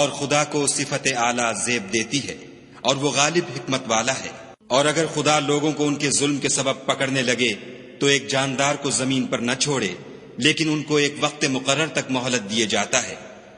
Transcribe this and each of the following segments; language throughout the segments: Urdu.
اور خدا کو صفت اعلیٰ زیب دیتی ہے، اور وہ غالب حکمت والا ہے۔ اور اگر خدا لوگوں کو ان کے ظلم کے سبب پکڑنے لگے تو ایک جاندار کو زمین پر نہ چھوڑے، لیکن ان کو ایک وقت مقرر تک مہلت دیے جاتا ہے۔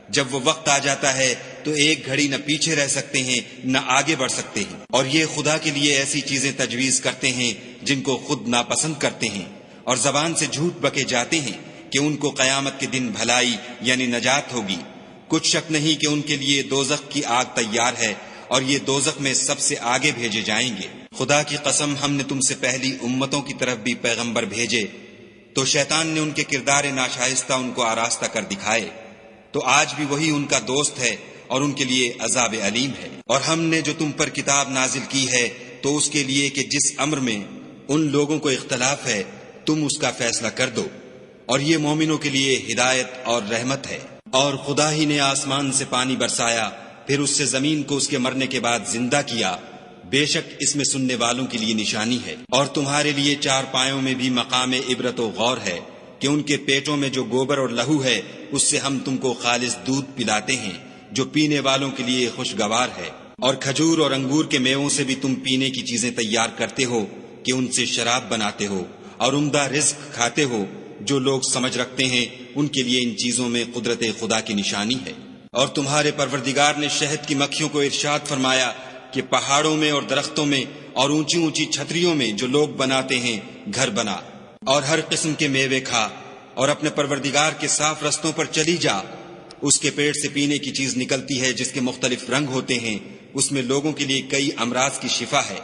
جب وہ وقت آ جاتا ہے تو ایک گھڑی نہ پیچھے رہ سکتے ہیں نہ آگے بڑھ سکتے ہیں، اور یہ خدا کے لیے ایسی چیزیں تجویز کرتے ہیں جن کو خود ناپسند کرتے ہیں، اور زبان سے جھوٹ بکے جاتے ہیں کہ ان کو قیامت کے دن بھلائی یعنی نجات ہوگی۔ کچھ شک نہیں کہ ان کے لیے دوزخ کی آگ تیار ہے، اور یہ دوزخ میں سب سے آگے بھیجے جائیں گے۔ خدا کی قسم، ہم نے تم سے پہلی امتوں کی طرف بھی پیغمبر بھیجے، تو شیطان نے ان کے کردار ناشائستہ ان کو آراستہ کر دکھائے، تو آج بھی وہی ان کا دوست ہے اور ان کے لیے عذاب علیم ہے۔ اور ہم نے جو تم پر کتاب نازل کی ہے تو اس کے لیے کہ جس امر میں ان لوگوں کو اختلاف ہے تم اس کا فیصلہ کر دو، اور یہ مومنوں کے لیے ہدایت اور رحمت ہے۔ اور خدا ہی نے آسمان سے پانی برسایا، پھر اس سے زمین کو اس کے مرنے کے بعد زندہ کیا، بے شک اس میں سننے والوں کے لیے نشانی ہے۔ اور تمہارے لیے چار پایوں میں بھی مقام عبرت و غور ہے کہ ان کے پیٹوں میں جو گوبر اور لہو ہے اس سے ہم تم کو خالص دودھ پلاتے ہیں جو پینے والوں کے لیے خوشگوار ہے، اور کھجور اور انگور کے میووں سے بھی تم پینے کی چیزیں تیار کرتے ہو کہ ان سے شراب بناتے ہو، اور عمدہ رزق کھاتے ہو۔ جو لوگ سمجھ رکھتے ہیں ان کے لیے ان چیزوں میں قدرت خدا کی نشانی ہے۔ اور تمہارے پروردگار نے شہد کی مکھیوں کو ارشاد فرمایا کہ پہاڑوں میں اور درختوں میں اور اونچی اونچی چھتریوں میں جو لوگ بناتے ہیں گھر بنا، اور ہر قسم کے میوے کھا، اور اپنے پروردگار کے صاف رستوں پر چلی جا۔ اس کے پیٹ سے پینے کی چیز نکلتی ہے جس کے مختلف رنگ ہوتے ہیں، اس میں لوگوں کے لیے کئی امراض کی شفا ہے،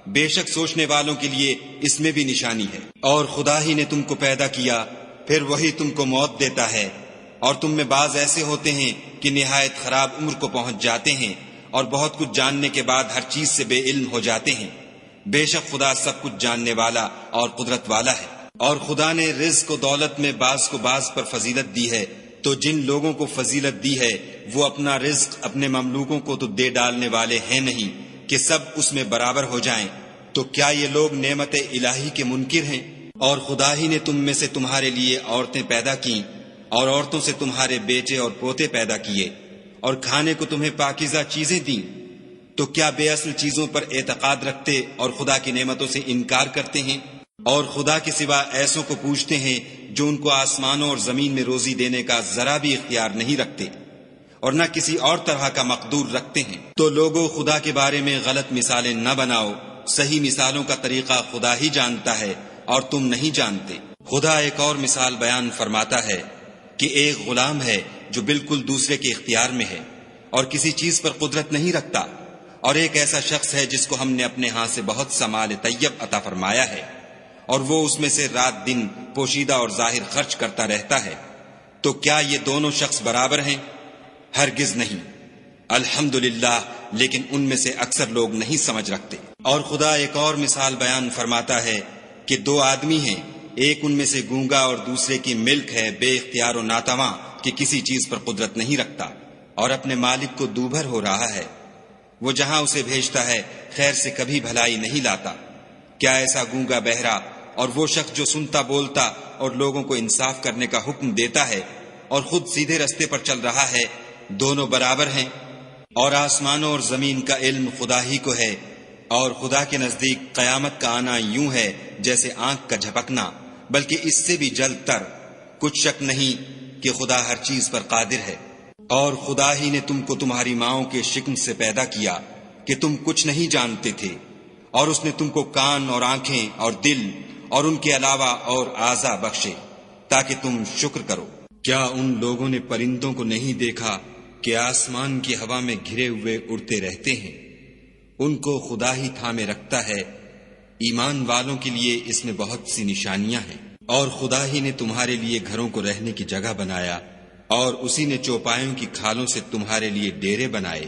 بے شک سوچنے والوں کے لیے اس میں بھی نشانی ہے۔ اور خدا ہی نے تم کو پیدا کیا، پھر وہی تم کو موت دیتا ہے، اور تم میں بعض ایسے ہوتے ہیں کہ نہایت خراب عمر کو پہنچ جاتے ہیں، اور بہت کچھ جاننے کے بعد ہر چیز سے بے علم ہو جاتے ہیں۔ بے شک خدا سب کچھ جاننے والا اور قدرت والا ہے۔ اور خدا نے رزق و دولت میں بعض کو بعض پر فضیلت دی ہے، تو جن لوگوں کو فضیلت دی ہے وہ اپنا رزق اپنے مملوکوں کو تو دے ڈالنے والے ہیں نہیں کہ سب اس میں برابر ہو جائیں، تو کیا یہ لوگ نعمت الہی کے منکر ہیں؟ اور خدا ہی نے تم میں سے تمہارے لیے عورتیں پیدا کیں، اور عورتوں سے تمہارے بیٹے اور پوتے پیدا کیے، اور کھانے کو تمہیں پاکیزہ چیزیں دیں، تو کیا بے اصل چیزوں پر اعتقاد رکھتے اور خدا کی نعمتوں سے انکار کرتے ہیں؟ اور خدا کے سوا ایسوں کو پوچھتے ہیں جو ان کو آسمانوں اور زمین میں روزی دینے کا ذرا بھی اختیار نہیں رکھتے، اور نہ کسی اور طرح کا مقدور رکھتے ہیں۔ تو لوگوں، خدا کے بارے میں غلط مثالیں نہ بناؤ، صحیح مثالوں کا طریقہ خدا ہی جانتا ہے اور تم نہیں جانتے۔ خدا ایک اور مثال بیان فرماتا ہے کہ ایک غلام ہے جو بالکل دوسرے کے اختیار میں ہے اور کسی چیز پر قدرت نہیں رکھتا، اور ایک ایسا شخص ہے جس کو ہم نے اپنے ہاں سے بہت سا مال طیب عطا فرمایا ہے، اور وہ اس میں سے رات دن پوشیدہ اور ظاہر خرچ کرتا رہتا ہے۔ تو کیا یہ دونوں شخص برابر ہیں؟ ہرگز نہیں۔ الحمدللہ، لیکن ان میں سے اکثر لوگ نہیں سمجھ رکھتے۔ اور خدا ایک اور مثال بیان فرماتا ہے کہ دو آدمی ہیں، ایک ان میں سے گونگا اور دوسرے کی ملک ہے، بے اختیار و ناتواں کہ کسی چیز پر قدرت نہیں رکھتا، اور اپنے مالک کو دوبھر ہو رہا ہے۔ وہ جہاں اسے بھیجتا ہے خیر سے کبھی بھلائی نہیں لاتا۔ کیا ایسا گونگا بہرا اور وہ شخص جو سنتا بولتا اور لوگوں کو انصاف کرنے کا حکم دیتا ہے اور خود سیدھے رستے پر چل رہا ہے، دونوں برابر ہیں؟ اور آسمانوں اور زمین کا علم خدا ہی کو ہے، اور خدا کے نزدیک قیامت کا آنا یوں ہے جیسے آنکھ کا جھپکنا، بلکہ اس سے بھی جلد تر۔ کچھ شک نہیں کہ خدا ہر چیز پر قادر ہے۔ اور خدا ہی نے تم کو تمہاری ماؤں کے شکم سے پیدا کیا کہ تم کچھ نہیں جانتے تھے، اور اس نے تم کو کان اور آنکھیں اور دل اور ان کے علاوہ اور اعضاء بخشے تاکہ تم شکر کرو۔ کیا ان لوگوں نے پرندوں کو نہیں دیکھا کہ آسمان کی ہوا میں گھرے ہوئے اڑتے رہتے ہیں؟ ان کو خدا ہی تھامے رکھتا ہے۔ ایمان والوں کے لیے اس میں بہت سی نشانیاں ہیں۔ اور خدا ہی نے تمہارے لیے گھروں کو رہنے کی جگہ بنایا، اور اسی نے چوپایوں کی کھالوں سے تمہارے لیے ڈیرے بنائے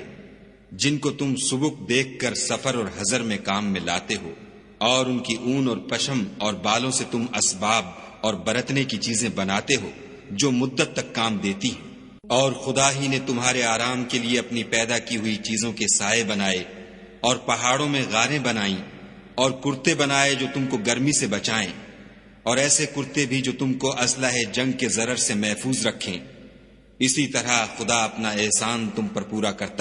جن کو تم سبک دیکھ کر سفر اور حضر میں کام میں لاتے ہو، اور ان کی اون اور پشم اور بالوں سے تم اسباب اور برتنے کی چیزیں بناتے ہو جو مدت تک کام دیتی ہیں۔ اور خدا ہی نے تمہارے آرام کے لیے اپنی پیدا کی ہوئی چیزوں کے سائے بنائے، اور پہاڑوں میں غاریں بنائیں، اور کرتے بنائے جو تم کو گرمی سے بچائیں، اور ایسے کرتے بھی جو تم کو اسلحہ جنگ کے ضرر سے محفوظ رکھیں۔ اسی طرح خدا اپنا احسان تم پر پورا کرتا ہے۔